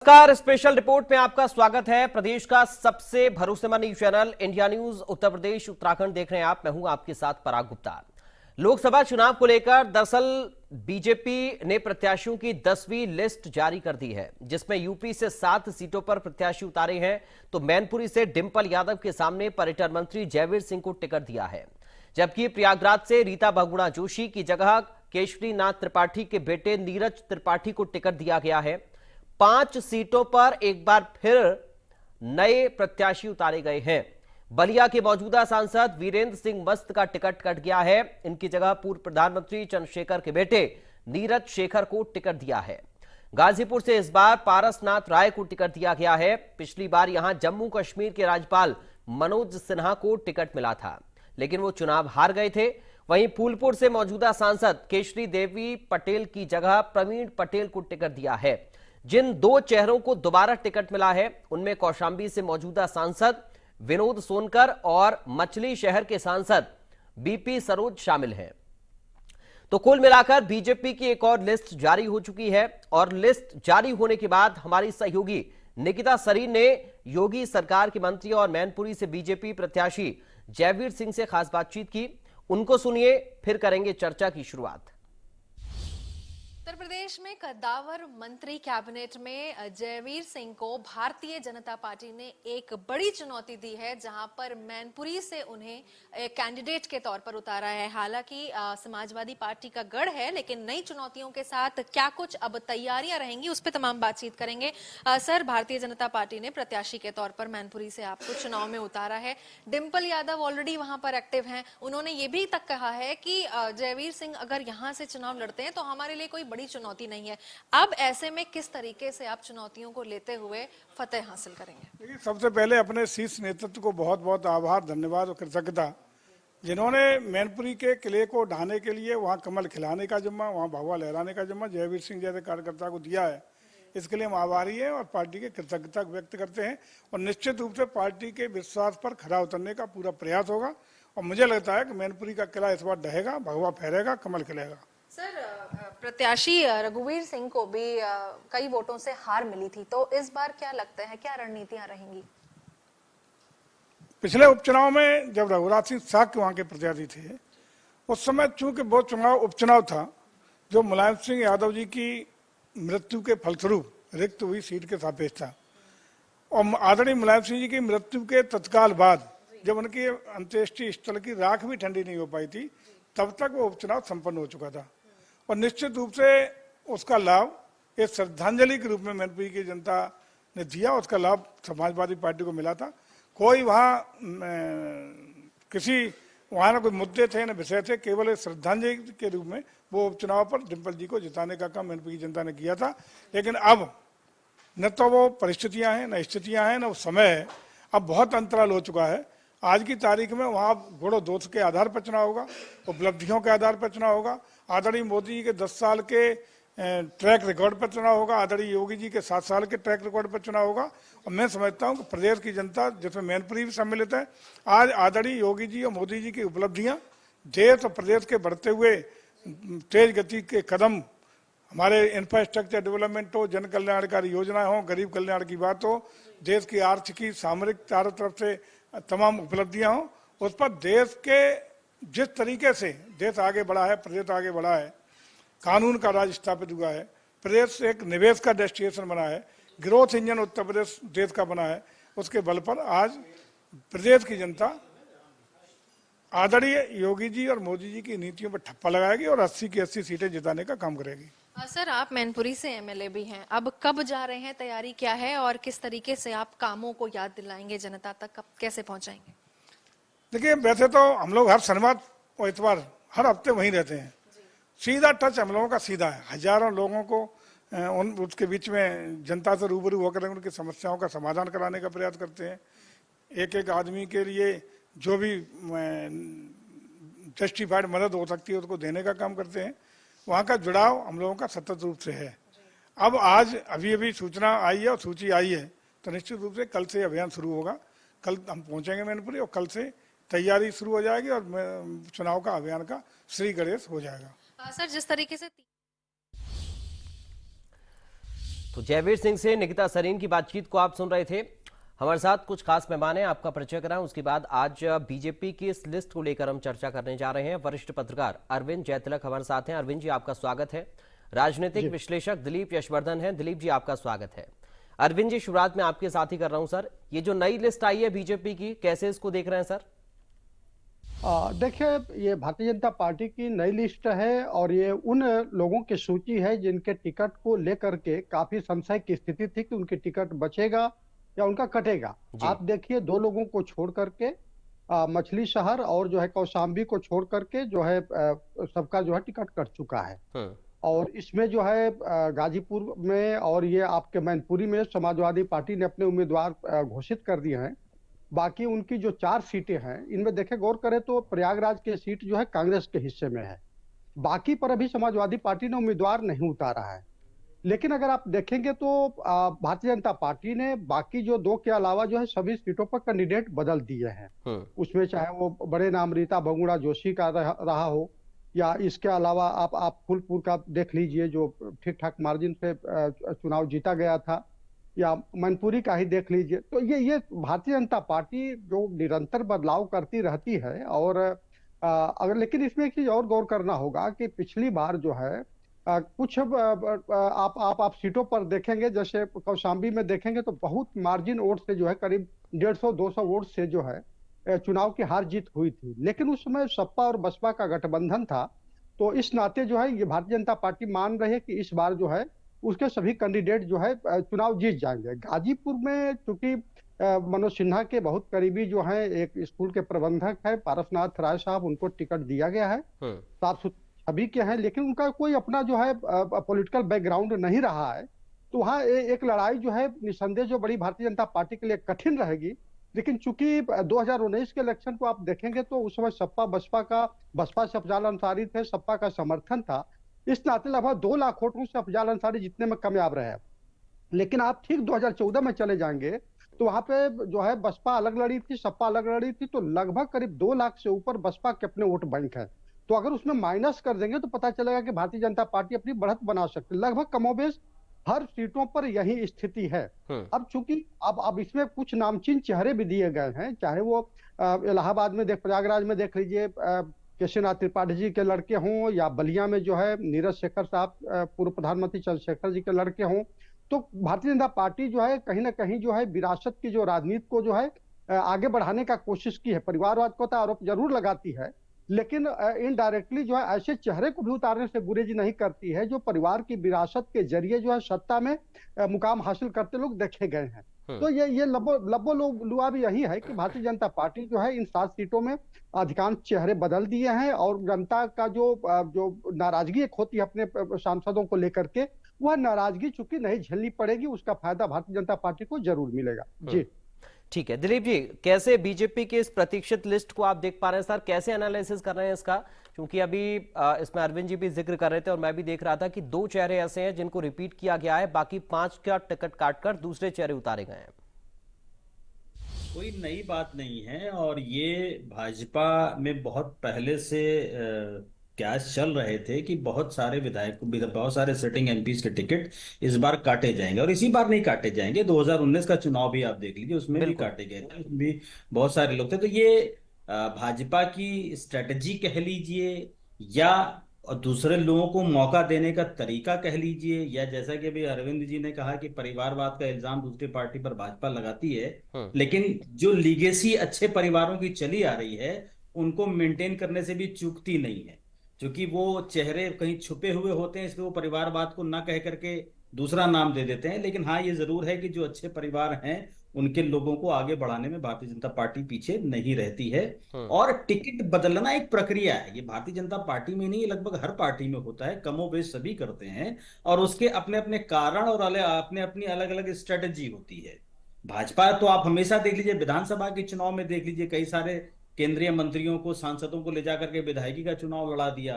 नमस्कार, special report में आपका स्वागत है। प्रदेश का सबसे भरोसेमंद news channel India news Uttar Pradesh Uttarakhand देख रहे हैं आप। मैं हूं आपके साथ पराग गुप्ता। लोकसभा चुनाव को लेकर दरअसल बीजेपी ने प्रत्याशियों की 10वीं लिस्ट जारी कर दी है, जिसमें यूपी से 7 सीटों पर प्रत्याशी उतारे हैं। तो मैनपुरी से डिंपल यादव के सामने पर्यटन मंत्री जयवीर सिंह को टिकट दिया है, जबकि प्रयागराज से रीता बहुगुणा जोशी की जगह केशरी नाथ त्रिपाठी के बेटे नीरज त्रिपाठी को टिकट दिया गया है। 5 सीटों पर एक बार फिर नए प्रत्याशी उतारे गए हैं। बलिया के मौजूदा सांसद वीरेंद्र सिंह मस्त का टिकट कट गया है। इनकी जगह पूर्व प्रधानमंत्री चंद्रशेखर के बेटे नीरज शेखर को टिकट दिया है। गाजीपुर से इस बार पारसनाथ राय को टिकट दिया गया है। पिछली बार यहां जम्मू कश्मीर के राज्यपाल मनोज सिन्हा को टिकट मिला था, लेकिन वो चुनाव हार गए थे। वहीं फूलपुर से मौजूदा सांसद केशरी देवी पटेल की जगह प्रवीण पटेल को टिकट दिया है। जिन 2 चेहरों को दोबारा टिकट मिला है, उनमें कौशांबी से मौजूदा सांसद विनोद सोनकर और मछली शहर के सांसद बीपी सरोज शामिल हैं। तो कुल मिलाकर बीजेपी की एक और लिस्ट जारी हो चुकी है, और लिस्ट जारी होने के बाद हमारी सहयोगी निकिता सरीन ने योगी सरकार के मंत्री और मैनपुरी से बीजेपी प्रत्याशी जयवीर सिंह से खास बातचीत की। उनको सुनिए, फिर करेंगे चर्चा की शुरुआत। उत्तर प्रदेश में कद्दावर मंत्री कैबिनेट में जयवीर सिंह को भारतीय जनता पार्टी ने एक बड़ी चुनौती दी है, जहां पर मैनपुरी से उन्हें एक कैंडिडेट के तौर पर उतारा है। हालांकि समाजवादी पार्टी का गढ़ है, लेकिन नई चुनौतियों के साथ क्या कुछ अब तैयारियां रहेंगी, उस पर तमाम बातचीत करेंगे। सर, भारतीय जनता पार्टी ने प्रत्याशी के तौर पर मैनपुरी से आपको चुनाव में उतारा है। डिंपल यादव ऑलरेडी वहां पर एक्टिव हैं। उन्होंने ये भी तक कहा है कि जयवीर सिंह अगर यहाँ से चुनाव लड़ते हैं तो हमारे लिए कोई बड़ी चुनौती नहीं है। अब ऐसे में किस तरीके से आप चुनौतियों को लेते हुए फतेह हासिल करेंगे? देखिए, सबसे पहले अपने शीर्ष नेतृत्व को बहुत बहुत आभार, धन्यवाद और कृतज्ञता, जिन्होंने मैनपुरी के किले को ढाने के लिए वहां कमल खिलाने का जिम्मा, वहां भगवा लहराने का जिम्मा जयवीर सिंह जैसे कार्यकर्ता को दिया है। इसके लिए हम आभारी हैं और पार्टी के कृतज्ञता व्यक्त करते हैं, और निश्चित रूप से पार्टी के विश्वास पर खरा उतरने का पूरा प्रयास होगा। और मुझे लगता है कि मैनपुरी का किला इस बार ढहेगा, भगवा फहरेगा, कमल खिलेगा। सर, प्रत्याशी रघुवीर सिंह को भी कई वोटों से हार मिली थी, तो इस बार क्या लगता है, क्या रणनीतियां रहेंगी? पिछले उपचुनाव में जब रघुराज सिंह साग वहां के प्रत्याशी थे, उस समय चूंकि वो चुनाव उपचुनाव था जो मुलायम सिंह यादव जी की मृत्यु के फलस्वरूप रिक्त हुई सीट के सापेक्ष था, और आदरणीय मुलायम सिंह जी की मृत्यु के तत्काल बाद जब उनकी अंत्येष्टि स्थल की राख भी ठंडी नहीं हो पाई थी, तब तक वो उपचुनाव संपन्न हो चुका था। और निश्चित रूप से उसका लाभ एक श्रद्धांजलि के रूप में मैनपुरी की जनता ने दिया। उसका लाभ समाजवादी पार्टी को मिला था। कोई वहाँ किसी वहाँ ना कोई मुद्दे थे न विषय थे, केवल एक श्रद्धांजलि के रूप में वो उपचुनाव पर डिंपल जी को जिताने का काम मैनपुरी की जनता ने किया था। लेकिन अब न तो वो परिस्थितियाँ हैं, न स्थितियाँ हैं, न वो समय है। अब बहुत अंतराल हो चुका है। आज की तारीख में वहाँ गुणों दोष के आधार पर चुनाव होगा, उपलब्धियों के आधार पर चुनाव होगा, आदरणीय मोदी जी के 10 साल के ट्रैक रिकॉर्ड पर चुनाव होगा, आदरणीय योगी जी के 7 साल के ट्रैक रिकॉर्ड पर चुनाव होगा। और मैं समझता हूँ कि प्रदेश की जनता, जिसमें मैनपुरी भी सम्मिलित है, आज आदरणीय योगी जी और मोदी जी की उपलब्धियाँ, देश और प्रदेश के बढ़ते हुए तेज गति के कदम, हमारे इंफ्रास्ट्रक्चर डेवलपमेंट हो, जन कल्याणकारी योजनाएं हो, गरीब कल्याण की बात हो, देश की आर्थिकी सामरिक चारों तरफ से तमाम उपलब्धियां हो, उस पर देश के जिस तरीके से देश आगे बढ़ा है, प्रदेश आगे बढ़ा है, कानून का राज स्थापित हुआ है, प्रदेश एक निवेश का डेस्टिनेशन बना है, ग्रोथ इंजन उत्तर प्रदेश देश का बना है, उसके बल पर आज प्रदेश की जनता आदरणीय योगी जी और मोदी जी की नीतियों पर ठप्पा लगाएगी और 80 की 80 सीटें जिताने का काम करेगी। सर, आप मैनपुरी से एमएलए भी हैं, अब कब जा रहे हैं, तैयारी क्या है, और किस तरीके से आप कामों को याद दिलाएंगे जनता तक, कब कैसे पहुंचाएंगे? देखिए, वैसे तो हम लोग हर शनिवार और इतवार हर हफ्ते वहीं रहते हैं। सीधा टच हम लोगों का सीधा है। हजारों लोगों को उसके बीच में जनता से रूबरू होकर उनकी समस्याओं का समाधान कराने का प्रयास करते हैं। एक एक आदमी के लिए जो भी जस्टिफाइड मदद हो सकती है उसको देने का काम करते हैं। वहाँ का जुड़ाव हम लोगों का सतत रूप से है। अब आज अभी सूचना आई है और सूची आई है, तो निश्चित रूप से कल से अभियान शुरू होगा। कल हम पहुंचेंगे मैनपुरी और कल से तैयारी शुरू हो जाएगी और चुनाव का अभियान का श्री गणेश हो जाएगा। सर, जिस तरीके से तो जयवीर सिंह से निकिता सरीन की बातचीत को आप सुन रहे थे। हमारे साथ कुछ खास मेहमान हैं, आपका परिचय कराएं, उसके बाद आज बीजेपी की इस लिस्ट को लेकर हम चर्चा करने जा रहे हैं। वरिष्ठ पत्रकार अरविंद जयतिलक हमारे साथ हैं। अरविंद जी, आपका स्वागत है। राजनीतिक विश्लेषक दिलीप यशवर्धन हैं। दिलीप जी, आपका स्वागत है। अरविंद जी, शुरुआत में आपके साथ ही कर रहा हूं सर। ये जो नई लिस्ट आई है बीजेपी की, कैसे इसको देख रहे हैं सर? देखिए, ये भारतीय जनता पार्टी की नई लिस्ट है और ये उन लोगों की सूची है जिनके टिकट को लेकर के काफी संशय की स्थिति थी कि उनकी टिकट बचेगा या उनका कटेगा। आप देखिए, दो लोगों को छोड़ करके मछली शहर और जो है कौशाम्बी को छोड़ करके जो है सबका जो है टिकट कट चुका है। और इसमें जो है गाजीपुर में और ये आपके मैनपुरी में समाजवादी पार्टी ने अपने उम्मीदवार घोषित कर दिए हैं। बाकी उनकी जो 4 सीटें हैं, इनमें देखें गौर करें तो प्रयागराज की सीट जो है कांग्रेस के हिस्से में है। बाकी पर अभी समाजवादी पार्टी ने उम्मीदवार नहीं उतारा है। लेकिन अगर आप देखेंगे तो भारतीय जनता पार्टी ने बाकी जो 2 के अलावा जो है सभी सीटों पर कैंडिडेट बदल दिए हैं। उसमें चाहे वो बड़े नाम रीता बहुगुणा जोशी का रहा हो या इसके अलावा आप फूलपुर का देख लीजिए जो ठीक ठाक मार्जिन से चुनाव जीता गया था, या मैनपुरी का ही देख लीजिए। तो ये भारतीय जनता पार्टी जो निरंतर बदलाव करती रहती है। और अगर लेकिन इसमें एक चीज और गौर करना होगा कि पिछली बार जो है कुछ आप सीटों पर देखेंगे, जैसे कौशाम्बी में देखेंगे तो बहुत मार्जिन वोट से जो है करीब 150-200 वोट से जो है चुनाव की हार जीत हुई थी। लेकिन उस समय सपा और बसपा का गठबंधन था। तो इस नाते जो है ये भारतीय जनता पार्टी मान रही है कि इस बार जो है उसके सभी कैंडिडेट जो है चुनाव जीत जाएंगे। गाजीपुर में चूंकि मनोज सिन्हा के बहुत करीबी जो है एक स्कूल के प्रबंधक है पारसनाथ राय साहब, उनको टिकट दिया गया है। साफ सुथरा सभी के हैं, लेकिन उनका कोई अपना जो है पॉलिटिकल बैकग्राउंड नहीं रहा है। तो वहाँ एक लड़ाई जो है निसंदेह जो बड़ी भारतीय जनता पार्टी के लिए कठिन रहेगी। लेकिन चूंकि 2019 के इलेक्शन को आप देखेंगे तो उस समय बसपा से अफजाल अंसारी थे, सपा का समर्थन था। इस नाते लगभग 2 लाख वोटों से अफजाल अंसारी जितने में कामयाब रहे। लेकिन आप ठीक 2014 में चले जाएंगे तो वहां पे जो है बसपा अलग लड़ी थी, सपा अलग लड़ी थी। तो लगभग करीब 2 लाख से ऊपर बसपा के अपने वोट बैंक है। तो अगर उसमें माइनस कर देंगे तो पता चलेगा कि भारतीय जनता पार्टी अपनी बढ़त बना सकती है। लगभग कमोबेश हर सीटों पर यही स्थिति है। अब चूंकि अब इसमें कुछ नामचीन चेहरे भी दिए गए हैं, चाहे वो इलाहाबाद में प्रयागराज में देख लीजिए केशवनाथ त्रिपाठी जी के लड़के हों, या बलिया में जो है नीरज शेखर साहब पूर्व प्रधानमंत्री चंद्रशेखर जी के लड़के हों। तो भारतीय जनता पार्टी जो है कहीं ना कहीं जो है विरासत की जो राजनीति को जो है आगे बढ़ाने का कोशिश की है। परिवारवाद को तो आरोप जरूर लगाती है, लेकिन इनडायरेक्टली जो है ऐसे चेहरे को भी उतारने से गुरेज नहीं करती है जो परिवार की विरासत के जरिए जो है सत्ता में मुकाम हासिल करते लोग देखे गए हैं। तो ये लबो लुआ भी यही है कि भारतीय जनता पार्टी जो है इन 7 सीटों में अधिकांश चेहरे बदल दिए हैं। और जनता का जो नाराजगी एक होती है अपने सांसदों को लेकर के, वह नाराजगी चूंकि नहीं झेलनी पड़ेगी, उसका फायदा भारतीय जनता पार्टी को जरूर मिलेगा। जी ठीक है। दिलीप जी, कैसे बीजेपी की इस प्रतीक्षित लिस्ट को आप देख पा रहे हैं सर? कैसे एनालिसिस कर रहे हैं इसका? क्योंकि अभी इसमें अरविंद जी भी जिक्र कर रहे थे और मैं भी देख रहा था कि 2 चेहरे ऐसे हैं जिनको रिपीट किया गया है, बाकी 5 का टिकट काटकर दूसरे चेहरे उतारे गए हैं। कोई नई बात नहीं है और ये भाजपा में बहुत पहले से कयास चल रहे थे कि बहुत सारे बहुत सारे सिटिंग एमपीज के टिकट इस बार काटे जाएंगे। और इसी बार नहीं काटे जाएंगे, 2019 का चुनाव भी आप देख लीजिए, उसमें भी काटे गए थे, उसमें भी बहुत सारे लोग थे। तो ये भाजपा की स्ट्रेटजी कह लीजिए या दूसरे लोगों को मौका देने का तरीका कह लीजिए, या जैसा कि अभी अरविंद जी ने कहा कि परिवारवाद का इल्जाम दूसरी पार्टी पर भाजपा लगाती है, लेकिन जो लीगेसी अच्छे परिवारों की चली आ रही है उनको मेंटेन करने से भी चूकती नहीं है। क्योंकि वो चेहरे कहीं छुपे हुए होते हैं, इसलिए वो परिवारवाद को ना कह करके दूसरा नाम दे देते हैं। लेकिन हाँ, ये जरूर है कि जो अच्छे परिवार हैं उनके लोगों को आगे बढ़ाने में भारतीय जनता पार्टी पीछे नहीं रहती है। और टिकट बदलना एक प्रक्रिया है, ये भारतीय जनता पार्टी में नहीं, लगभग हर पार्टी में होता है, कमोबेश सभी करते हैं और उसके अपने अपने कारण और अपने अपनी अलग अलग स्ट्रेटेजी होती है। भाजपा तो आप हमेशा देख लीजिए, विधानसभा के चुनाव में देख लीजिए, कई सारे केंद्रीय मंत्रियों को, सांसदों को ले जाकर के विधायकी का चुनाव लड़ा दिया।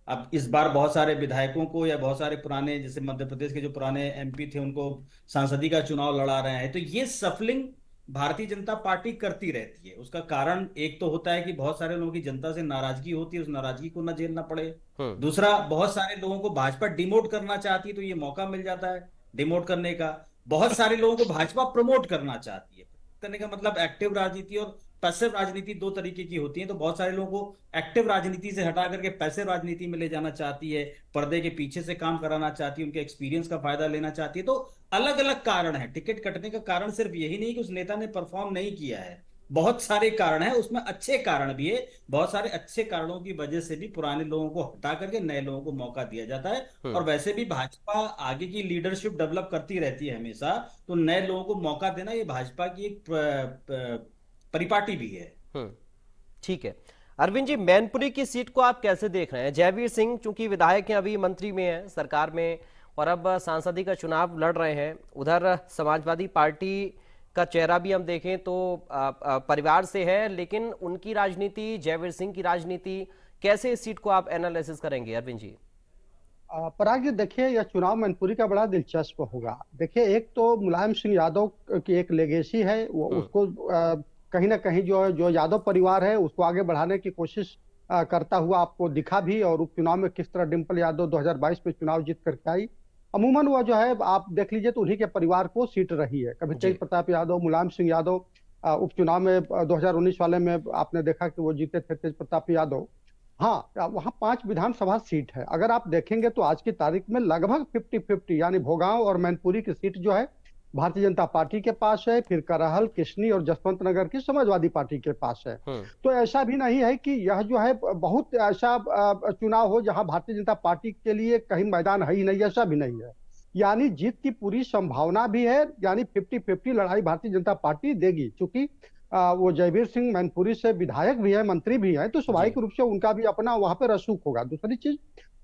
अब इस बार बहुत सारे विधायकों को या बहुत सारे पुराने, जैसे मध्य प्रदेश के जो पुराने एमपी थे, उनको सांसदी का चुनाव लड़ा रहे हैं। तो ये सफलिंग भारतीय जनता पार्टी करती रहती है। उसका कारण एक तो होता है कि बहुत सारे लोगों की जनता से नाराजगी होती है, उस नाराजगी को न झेलना पड़े। दूसरा, बहुत सारे लोगों को भाजपा डिमोट करना चाहती है, तो ये मौका मिल जाता है। डिमोट करने का। बहुत सारे लोगों को भाजपा प्रमोट करना चाहती है। करने का मतलब एक्टिव राजनीति और पैसिव राजनीति दो तरीके की होती है। तो बहुत सारे लोगों को एक्टिव राजनीति से हटा करके पैसिव राजनीति में ले जाना चाहती है, पर्दे के पीछे से काम कराना चाहती है, उनके एक्सपीरियंस का फायदा लेना चाहती है। तो अलग अलग कारण है। टिकट कटने का कारण सिर्फ यही नहीं कि उस नेता ने परफॉर्म नहीं किया है, बहुत सारे कारण हैं, उसमें अच्छे कारण भी है। बहुत सारे अच्छे कारणों की वजह से भी पुराने लोगों को हटा करके नए लोगों को मौका दिया जाता है। और वैसे भी भाजपा आगे की लीडरशिप डेवलप करती रहती है हमेशा, तो नए लोगों को मौका देना ये भाजपा की एक परिपाटी भी है। ठीक है। अरविंद जी, मैनपुरी की सीट को आप कैसे देख रहे हैं? जयवीर सिंह चूंकि विधायक हैं, अभी मंत्री में हैं सरकार में, और अब सांसदी का चुनाव लड़ रहे हैं। उधर समाजवादी पार्टी का चेहरा भी हम देखें तो परिवार से है, लेकिन उनकी राजनीति, जयवीर सिंह की राजनीति, कैसे इस सीट को आप एनालिसिस करेंगे अरविंद जी? पराग जी, देखिए यह चुनाव मैनपुरी का बड़ा दिलचस्प होगा। देखिए, एक तो मुलायम सिंह यादव की एक लेगेसी है, वो उसको कहीं ना कहीं जो यादव परिवार है उसको आगे बढ़ाने की कोशिश करता हुआ आपको दिखा भी। और उपचुनाव में किस तरह डिंपल यादव 2022 में चुनाव जीत करके आई। अमूमन वह जो है आप देख लीजिए तो उन्हीं के परिवार को सीट रही है। कभी तेज प्रताप यादव, मुलायम सिंह यादव, उपचुनाव में 2019 वाले में आपने देखा कि वो जीते थे तेज प्रताप यादव। हाँ, वहाँ 5 विधानसभा सीट है। अगर आप देखेंगे तो आज की तारीख में लगभग 50-50 यानी भोगांव और मैनपुरी की सीट जो है भारतीय जनता पार्टी के पास है, फिर करहल, किशनी और जसवंत नगर की समाजवादी पार्टी के पास है। तो ऐसा भी नहीं है कि यह जो है बहुत ऐसा चुनाव हो जहां भारतीय जनता पार्टी के लिए कहीं मैदान है ही नहीं, ऐसा भी नहीं है। यानी जीत की पूरी संभावना भी है, यानी 50-50 लड़ाई भारतीय जनता पार्टी देगी। चूंकि वो जयवीर सिंह मैनपुरी से विधायक भी है, मंत्री भी है, तो स्वाभाविक रूप से उनका भी अपना वहां पे रसूख होगा। दूसरी चीज,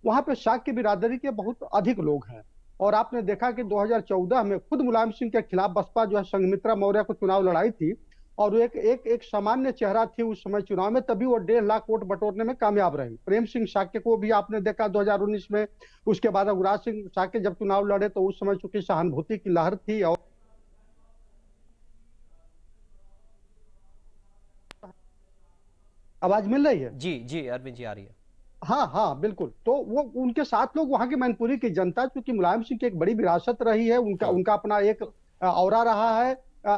वहां पे शाक्य बिरादरी के बहुत अधिक लोग हैं। और आपने देखा कि 2014 में खुद मुलायम सिंह के खिलाफ बसपा जो है संघमित्रा मौर्य को चुनाव लड़ाई थी, और एक सामान्य चेहरा थी उस समय चुनाव में, तभी वो 1.5 लाख वोट बटोरने में कामयाब रही। प्रेम सिंह शाक्य को भी आपने देखा 2019 में। उसके बाद रघुराज सिंह शाक्य जब चुनाव लड़े तो उस समय चूंकि सहानुभूति की लहर थी। और आवाज मिल रही है? जी जी अरविंद जी, आ रही है। हाँ हाँ, बिल्कुल। तो वो उनके साथ लोग, वहां की मैनपुरी की जनता, क्योंकि मुलायम सिंह की एक बड़ी विरासत रही है, उनका अपना एक औरा रहा है,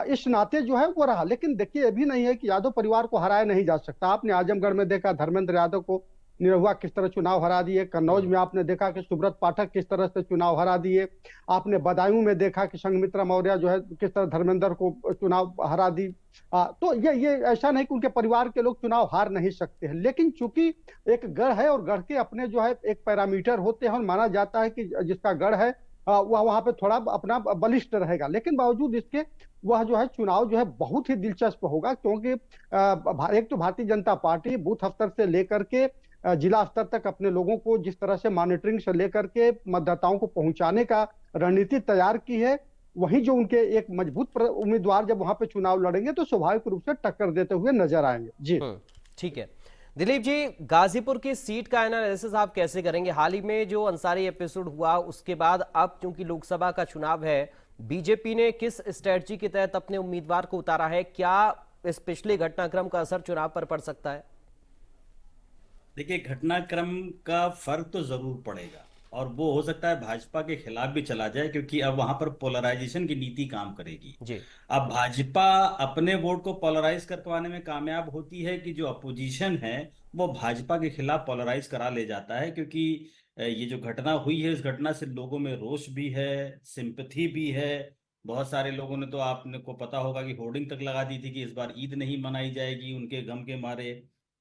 इस नाते जो है वो रहा। लेकिन देखिए, ये भी नहीं है कि यादव परिवार को हराया नहीं जा सकता। आपने आजमगढ़ में देखा धर्मेंद्र यादव को निरहुआ किस तरह चुनाव हरा दिए। कन्नौज में आपने देखा कि सुब्रत पाठक किस तरह से चुनाव हरा दिए। आपने बदायूं में देखा कि संघमित्रा मौर्य जो है किस तरह धर्मेंद्र को चुनाव हरा दी। तो ये ऐसा नहीं कि उनके परिवार के लोग चुनाव हार नहीं सकते हैं, लेकिन चूंकि एक गढ़ है और गढ़ के अपने जो है एक पैरामीटर होते हैं, और माना जाता है कि जिसका गढ़ है वह वहां पे थोड़ा अपना बलिष्ठ रहेगा। लेकिन बावजूद इसके वह जो है चुनाव जो है बहुत ही दिलचस्प होगा, क्योंकि एक तो भारतीय जनता पार्टी बूथ स्तर से लेकर के जिला स्तर तक अपने लोगों को जिस तरह से मॉनिटरिंग से लेकर के मतदाताओं को पहुंचाने का रणनीति तैयार की है, वहीं जो उनके एक मजबूत उम्मीदवार जब वहां पे चुनाव लड़ेंगे तो स्वाभाविक रूप से टक्कर देते हुए नजर आएंगे। जी ठीक है। दिलीप जी, गाजीपुर की सीट का एनालिसिस आप कैसे करेंगे? हाल ही में जो अंसारी एपिसोड हुआ उसके बाद अब चूंकि लोकसभा का चुनाव है, बीजेपी ने किस स्ट्रेटजी के तहत अपने उम्मीदवार को उतारा है? क्या इस पिछले घटनाक्रम का असर चुनाव पर पड़ सकता है? देखिए, घटनाक्रम का फर्क तो जरूर पड़ेगा, और वो हो सकता है भाजपा के खिलाफ भी चला जाए, क्योंकि अब वहां पर पोलराइजेशन की नीति काम करेगी जी। अब भाजपा अपने वोट को पोलराइज करवाने में कामयाब होती है कि जो अपोजिशन है वो भाजपा के खिलाफ पोलराइज करा ले जाता है। क्योंकि ये जो घटना हुई है, इस घटना से लोगों में रोष भी है, सिंपैथी भी है। बहुत सारे लोगों ने, तो आपने को पता होगा कि होर्डिंग तक लगा दी थी कि इस बार ईद नहीं मनाई जाएगी उनके गम के मारे।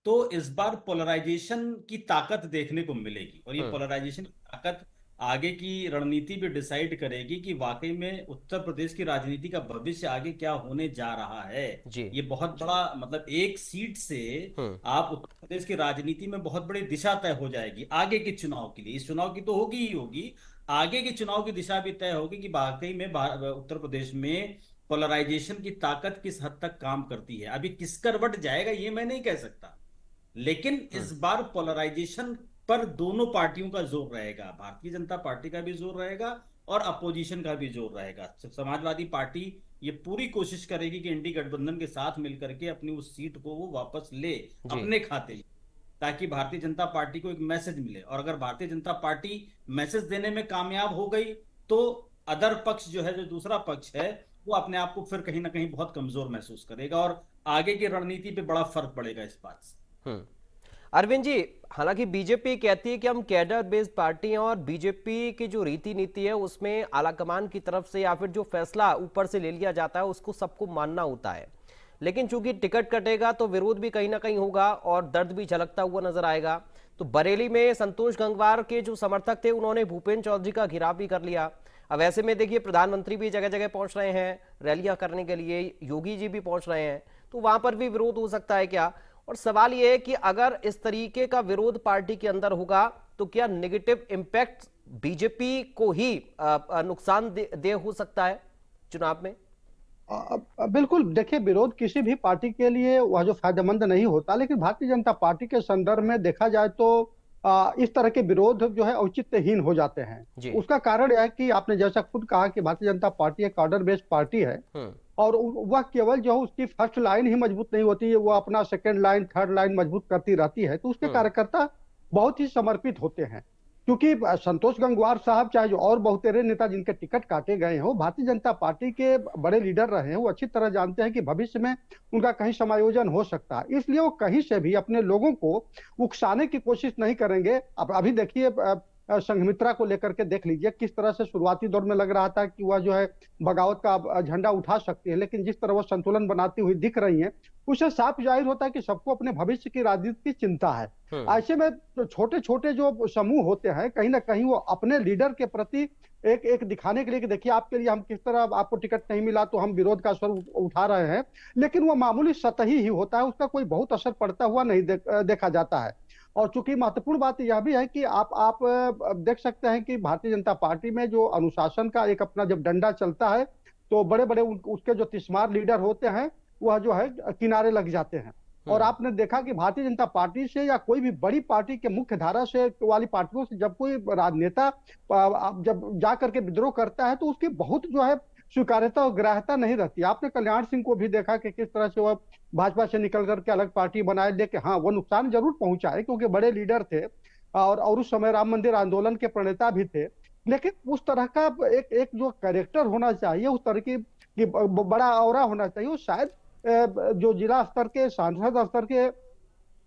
तो इस बार पोलराइजेशन की ताकत देखने को मिलेगी, और ये पोलराइजेशन की ताकत आगे की रणनीति भी डिसाइड करेगी कि वाकई में उत्तर प्रदेश की राजनीति का भविष्य आगे क्या होने जा रहा है। ये बहुत बड़ा, मतलब एक सीट से आप उत्तर प्रदेश की राजनीति में बहुत बड़ी दिशा तय हो जाएगी आगे के चुनाव के लिए। इस चुनाव की तो होगी ही होगी, आगे के चुनाव की दिशा भी तय होगी कि वाकई में उत्तर प्रदेश में पोलराइजेशन की ताकत किस हद तक काम करती है। अभी किस करवट जाएगा ये मैं नहीं कह सकता, लेकिन इस बार पोलराइजेशन पर दोनों पार्टियों का जोर रहेगा। भारतीय जनता पार्टी का भी जोर रहेगा और अपोजिशन का भी जोर रहेगा। समाजवादी पार्टी ये पूरी कोशिश करेगी कि इंडी गठबंधन के साथ मिलकर के अपनी उस सीट को वो वापस ले अपने खाते में, ताकि भारतीय जनता पार्टी को एक मैसेज मिले। और अगर भारतीय जनता पार्टी मैसेज देने में कामयाब हो गई तो अदर पक्ष जो है, जो दूसरा पक्ष है, वो अपने आप को फिर कहीं ना कहीं बहुत कमजोर महसूस करेगा और आगे की रणनीति पे बड़ा फर्क पड़ेगा इस बात से। अरविंद जी, हालांकि बीजेपी कहती है कि हम कैडर बेस्ड पार्टी हैं और बीजेपी की जो रीति नीति है उसमें आलाकमान की तरफ से या फिर जो फैसला ऊपर से ले लिया जाता है उसको सबको मानना होता है, लेकिन चूंकि टिकट कटेगा तो विरोध भी कहीं ना कहीं होगा और दर्द भी झलकता हुआ नजर आएगा। तो बरेली में संतोष गंगवार के जो समर्थक थे उन्होंने भूपेंद्र चौधरी का घेराव भी कर लिया। अब ऐसे में देखिए प्रधानमंत्री भी जगह जगह पहुंच रहे हैं रैलियां करने के लिए, योगी जी भी पहुंच रहे हैं, तो वहां पर भी विरोध हो सकता है क्या? और सवाल यह है कि अगर इस तरीके का विरोध पार्टी के अंदर होगा तो क्या नेगेटिव इंपैक्ट बीजेपी को ही नुकसान दे हो सकता है चुनाव में? बिल्कुल, देखिए विरोध किसी भी पार्टी के लिए वह जो फायदेमंद नहीं होता, लेकिन भारतीय जनता पार्टी के संदर्भ में देखा जाए तो इस तरह के विरोध जो है औचित्यहीन हो जाते हैं। उसका कारण यह है कि आपने जैसा खुद कहा कि भारतीय जनता पार्टी एक ऑर्डर बेस्ड पार्टी है और वह केवल जो उसकी फर्स्ट लाइन ही मजबूत नहीं होती है, वो अपना सेकंड लाइन थर्ड लाइन मजबूत करती रहती है, तो उसके कार्यकर्ता बहुत ही समर्पित होते हैं। क्योंकि संतोष गंगवार साहब चाहे जो और बहुतेरे नेता जिनके टिकट काटे गए हैं वो भारतीय जनता पार्टी के बड़े लीडर रहे हैं, वो अच्छी तरह जानते हैं कि भविष्य में उनका कहीं समायोजन हो सकता है, इसलिए वो कहीं से भी अपने लोगों को उकसाने की कोशिश नहीं करेंगे। अब अभी देखिए संघमित्रा को लेकर के देख लीजिए किस तरह से शुरुआती दौर में लग रहा था कि वह जो है बगावत का झंडा उठा सकती है, लेकिन जिस तरह वह संतुलन बनाती हुई दिख रही है उससे साफ जाहिर होता है कि सबको अपने भविष्य की राजनीति की चिंता है। ऐसे में छोटे छोटे जो समूह होते हैं कहीं ना कहीं वो अपने लीडर के प्रति एक एक दिखाने के लिए कि देखिए आपके लिए हम किस तरह, आपको टिकट नहीं मिला तो हम विरोध का स्वर उठा रहे हैं, लेकिन वो मामूली सतही ही होता है, उसका कोई बहुत असर पड़ता हुआ नहीं देखा जाता है। और चूंकि महत्वपूर्ण बात यह भी है कि आप देख सकते हैं कि भारतीय जनता पार्टी में जो अनुशासन का एक अपना जब डंडा चलता है तो बड़े बड़े उसके जो तिस्मार लीडर होते हैं वह जो है किनारे लग जाते हैं। और आपने देखा कि भारतीय जनता पार्टी से या कोई भी बड़ी पार्टी के मुख्य धारा से वाली पार्टियों से जब कोई राजनेता जब जा करके विद्रोह करता है तो उसकी बहुत जो है स्वीकार्यता और ग्राह्यता नहीं रहती। आपने कल्याण सिंह को भी देखा कि किस तरह से वह भाजपा से निकल करके अलग पार्टी बनाए, लेकिन हाँ वो नुकसान जरूर पहुंचा है क्योंकि बड़े लीडर थे और उस समय राम मंदिर आंदोलन के प्रणेता भी थे, लेकिन उस तरह का एक जो कैरेक्टर होना चाहिए, उस तरह की बड़ा औरा होना चाहिए, वो शायद जो जिला स्तर के सांसद स्तर के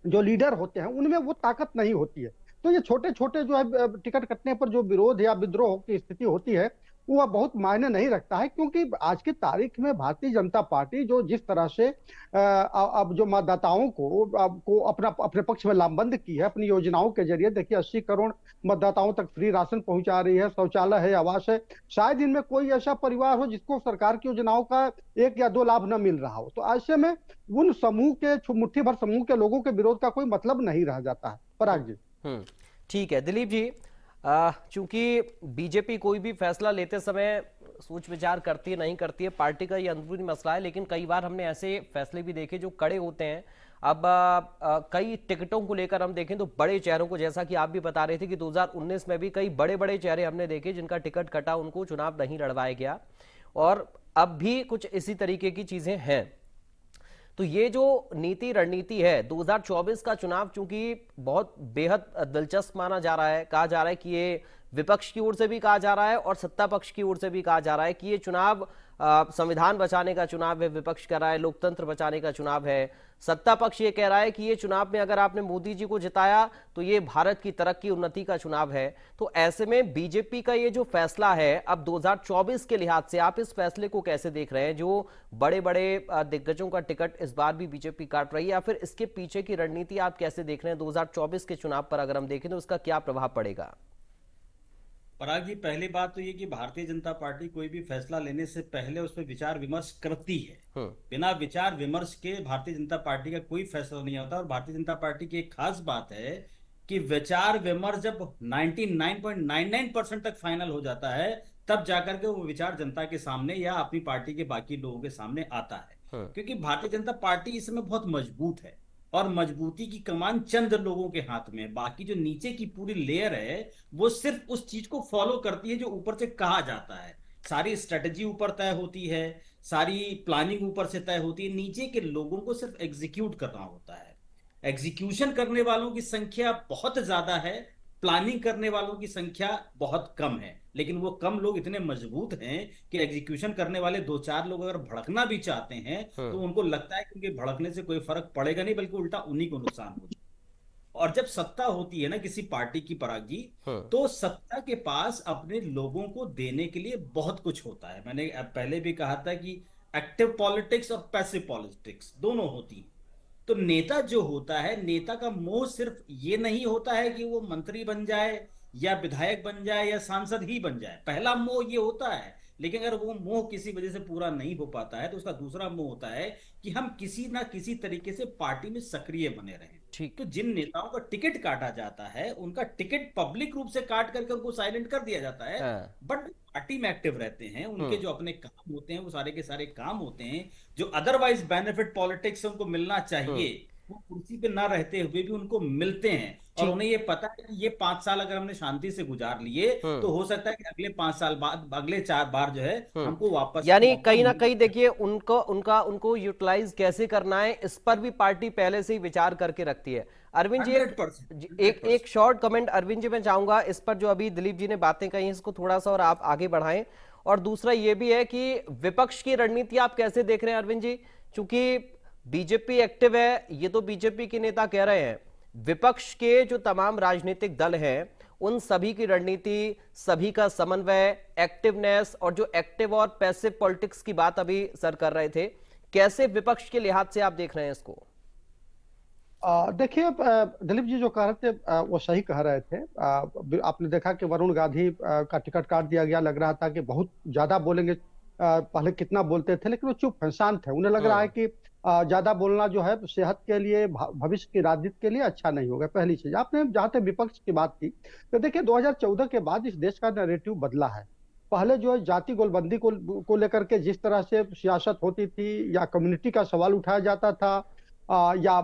जो लीडर होते हैं उनमें वो ताकत नहीं होती है। तो ये छोटे छोटे जो है टिकट कटने पर जो विरोध या विद्रोह की स्थिति होती है वो बहुत मायने नहीं रखता है, क्योंकि आज की तारीख में भारतीय जनता पार्टी जो जिस तरह से अब जो मतदाताओं को अपने पक्ष में लामबंद की है अपनी योजनाओं के जरिए, देखिए 80 करोड़ मतदाताओं तक फ्री राशन पहुंचा रही है, शौचालय है, आवास है, शायद इनमें कोई ऐसा परिवार हो जिसको सरकार की योजनाओं का 1 या 2 लाभ न मिल रहा हो। तो ऐसे में उन समूह के मुट्ठी भर समूह के लोगों के विरोध का कोई मतलब नहीं रह जाता है। पराग जी। ठीक है दिलीप जी, चूंकि बीजेपी कोई भी फैसला लेते समय सोच विचार करती है नहीं करती है, पार्टी का ये अंदरूनी मसला है, लेकिन कई बार हमने ऐसे फैसले भी देखे जो कड़े होते हैं। अब कई टिकटों को लेकर हम देखें तो बड़े चेहरों को, जैसा कि आप भी बता रहे थे कि 2019 में भी कई बड़े बड़े चेहरे हमने देखे जिनका टिकट कटा, उनको चुनाव नहीं लड़वाया गया, और अब भी कुछ इसी तरीके की चीजें हैं। तो ये जो नीति रणनीति है 2024 का चुनाव चूंकि बहुत बेहद दिलचस्प माना जा रहा है, कहा जा रहा है कि ये विपक्ष की ओर से भी कहा जा रहा है और सत्ता पक्ष की ओर से भी कहा जा रहा है कि ये चुनाव संविधान बचाने का चुनाव है, विपक्ष कह रहा है लोकतंत्र बचाने का चुनाव है, सत्ता पक्ष ये कह रहा है कि ये चुनाव में अगर आपने मोदी जी को जिताया तो ये भारत की तरक्की उन्नति का चुनाव है। तो ऐसे में बीजेपी का ये जो फैसला है अब 2024 के लिहाज से आप इस फैसले को कैसे देख रहे हैं, जो बड़े बड़े दिग्गजों का टिकट इस बार भी बीजेपी काट रही है, या फिर इसके पीछे की रणनीति आप कैसे देख रहे हैं 2024 के चुनाव पर अगर हम देखें तो इसका क्या प्रभाव पड़ेगा? पराग जी, पहली बात तो ये कि भारतीय जनता पार्टी कोई भी फैसला लेने से पहले उस पर विचार विमर्श करती है। बिना विचार विमर्श के भारतीय जनता पार्टी का कोई फैसला नहीं होता। और भारतीय जनता पार्टी की एक खास बात है कि विचार विमर्श जब 99.99% तक फाइनल हो जाता है तब जाकर के वो विचार जनता के सामने या अपनी पार्टी के बाकी लोगों के सामने आता है। क्योंकि भारतीय जनता पार्टी इस समय बहुत मजबूत है और मजबूती की कमान चंद लोगों के हाथ में है। बाकी जो नीचे की पूरी लेयर है वो सिर्फ उस चीज को फॉलो करती है जो ऊपर से कहा जाता है। सारी स्ट्रेटजी ऊपर तय होती है, सारी प्लानिंग ऊपर से तय होती है, नीचे के लोगों को सिर्फ एग्जीक्यूट करना होता है। एग्जीक्यूशन करने वालों की संख्या बहुत ज्यादा है प्लानिंग करने वालों की संख्या बहुत कम है, लेकिन वो कम लोग इतने मजबूत हैं कि एग्जीक्यूशन करने वाले दो चार लोग अगर भड़कना भी चाहते हैं तो उनको लगता है कि उनके भड़कने से कोई फर्क पड़ेगा नहीं, बल्कि उल्टा उन्हीं को नुकसान होगा। और जब सत्ता होती है ना किसी पार्टी की परागी, तो सत्ता के पास अपने लोगों को देने के लिए बहुत कुछ होता है। मैंने पहले भी कहा था कि एक्टिव पॉलिटिक्स और पैसिव पॉलिटिक्स दोनों होती हैं। तो नेता जो होता है, नेता का मोह सिर्फ ये नहीं होता है कि वो मंत्री बन जाए या विधायक बन जाए या सांसद ही बन जाए, पहला मोह ये होता है। लेकिन अगर वो मोह किसी वजह से पूरा नहीं हो पाता है तो उसका दूसरा मोह होता है कि हम किसी ना किसी तरीके से पार्टी में सक्रिय बने रहें। ठीक। तो जिन नेताओं का टिकट काटा जाता है उनका टिकट पब्लिक रूप से काट करके उनको साइलेंट कर दिया जाता है, हाँ। बट पार्टी में एक्टिव रहते हैं, उनके जो अपने काम होते हैं वो सारे के सारे काम होते हैं जो अदरवाइज बेनिफिट पॉलिटिक्स से उनको मिलना चाहिए, वो कुर्सी पे ना रहते हुए भी उनको मिलते हैं। और उन्हें ये पता है कि ये 5 साल अगर हमने शांति से गुजार लिए तो हो सकता है कि अगले 5 साल बाद, अगले 4 बार जो है हमको वापस यानी मौका कहीं ना मिल कहीं सकता है। देखिए उनको यूटिलाइज कैसे करना है इस पर भी पार्टी पहले से ही विचार करके रखती है। अरविंद जी 100%, एक शॉर्ट कमेंट अरविंद जी मैं चाहूंगा इस पर, जो अभी दिलीप जी ने बातें कही इसको थोड़ा सा और आप आगे बढ़ाएं। और दूसरा ये भी है कि विपक्ष की रणनीति आप कैसे देख रहे हैं अरविंद जी, क्योंकि बीजेपी एक्टिव है, ये तो बीजेपी के नेता कह रहे हैं, विपक्ष के जो तमाम राजनीतिक दल हैं उन सभी की रणनीति, सभी का समन्वय, एक्टिवनेस और जो एक्टिव और पैसिव पॉलिटिक्स की बात अभी सर कर रहे थे, कैसे विपक्ष के लिहाज से आप देख रहे हैं इसको? देखिए, दिलीप जी जो कह रहे थे वो सही कह रहे थे। आपने देखा कि वरुण गांधी का टिकट काट दिया गया, लग रहा था कि बहुत ज्यादा बोलेंगे। पहले कितना बोलते थे लेकिन वो चुप हैं, शांत है। उन्हें लग रहा है कि ज्यादा बोलना जो है सेहत के लिए, भविष्य की राजनीति के लिए अच्छा नहीं होगा। पहली चीज, आपने जहां तक विपक्ष की बात की तो देखिए 2014 के बाद इस देश का नैरेटिव बदला है। पहले जो है जाति गोलबंदी को लेकर के जिस तरह से सियासत होती थी या कम्युनिटी का सवाल उठाया जाता था, या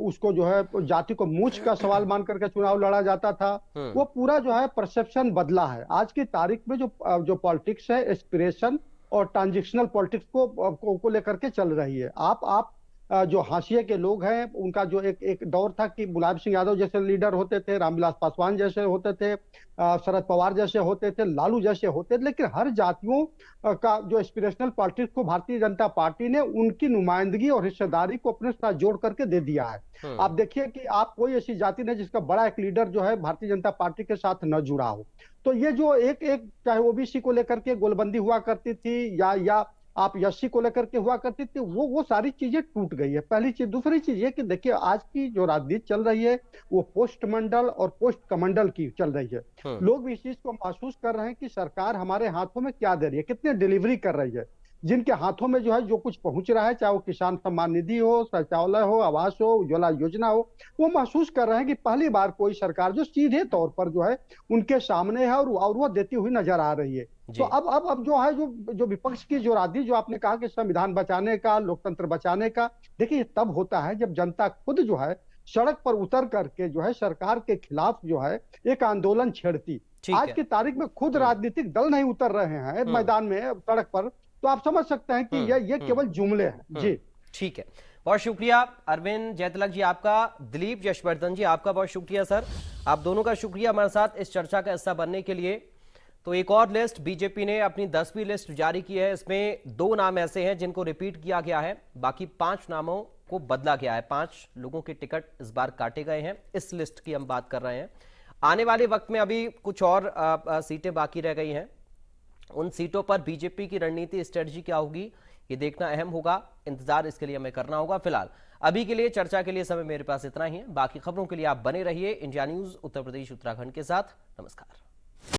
उसको जो है जाति को मूंछ का सवाल मान करके चुनाव लड़ा जाता था, वो पूरा जो है परसेप्शन बदला है। आज की तारीख में जो पॉलिटिक्स है, एस्पिरेशन और ट्रांजिशनल पॉलिटिक्स को लेकर के चल रही है। आप जो हाशिए के लोग हैं उनका जो एक दौर था कि मुलायम सिंह यादव जैसे लीडर होते थे, रामविलास पासवान जैसे होते थे, शरद पवार जैसे होते थे, लालू जैसे होते थे, लेकिन हर जातियों का जो एस्पिरेशनल पॉलिटिक्स को भारतीय जनता पार्टी ने उनकी नुमाइंदगी और हिस्सेदारी को अपने साथ जोड़ करके दे दिया है। आप देखिए कि आप कोई ऐसी जाति नहीं जिसका बड़ा एक लीडर जो है भारतीय जनता पार्टी के साथ न जुड़ा हो। तो ये जो एक चाहे ओबीसी को लेकर के गोलबंदी हुआ करती थी या आप एससी को लेकर के हुआ करती थी, वो सारी चीजें टूट गई है, पहली चीज। दूसरी चीज ये कि देखिए आज की जो राजनीति चल रही है वो पोस्ट मंडल और पोस्ट कमंडल की चल रही है। लोग भी इस चीज को महसूस कर रहे हैं कि सरकार हमारे हाथों में क्या दे रही है, कितने डिलीवरी कर रही है। जिनके हाथों में जो है जो कुछ पहुंच रहा है, चाहे वो किसान सम्मान निधि हो, शौचालय हो, आवास हो, उज्ज्वला योजना हो, वो महसूस कर रहे हैं कि पहली बार कोई सरकार जो सीधे तौर पर जो है उनके सामने है और वो देती हुई नजर आ रही है। तो अब जो है जो विपक्ष की जो राजनीति, जो आपने कहा कि संविधान बचाने का, लोकतंत्र बचाने का, देखिए तब होता है जब जनता खुद जो है सड़क पर उतर करके जो है सरकार के खिलाफ जो है एक आंदोलन छेड़ती। आज की तारीख में खुद राजनीतिक दल नहीं उतर रहे हैं मैदान में, सड़क पर, तो आप समझ सकते हैं कि ये केवल जुमले हैं। जी ठीक है, बहुत शुक्रिया अरविंद जयतिलक जी आपका, दिलीप यशवर्धन जी आपका बहुत शुक्रिया सर, आप दोनों का शुक्रिया हमारे साथ इस चर्चा का हिस्सा बनने के लिए। तो एक और लिस्ट बीजेपी ने अपनी 10वीं लिस्ट जारी की है, इसमें 2 नाम ऐसे हैं जिनको रिपीट किया गया है, बाकी 5 नामों को बदला गया है। 5 लोगों के टिकट इस बार काटे गए हैं। इस लिस्ट की हम बात कर रहे हैं। आने वाले वक्त में अभी कुछ और सीटें बाकी रह गई हैं, उन सीटों पर बीजेपी की रणनीति, स्ट्रेटजी क्या होगी, ये देखना अहम होगा। इंतजार इसके लिए हमें करना होगा। फिलहाल अभी के लिए चर्चा के लिए समय मेरे पास इतना ही है। बाकी खबरों के लिए आप बने रहिए इंडिया न्यूज उत्तर प्रदेश उत्तराखंड के साथ। नमस्कार।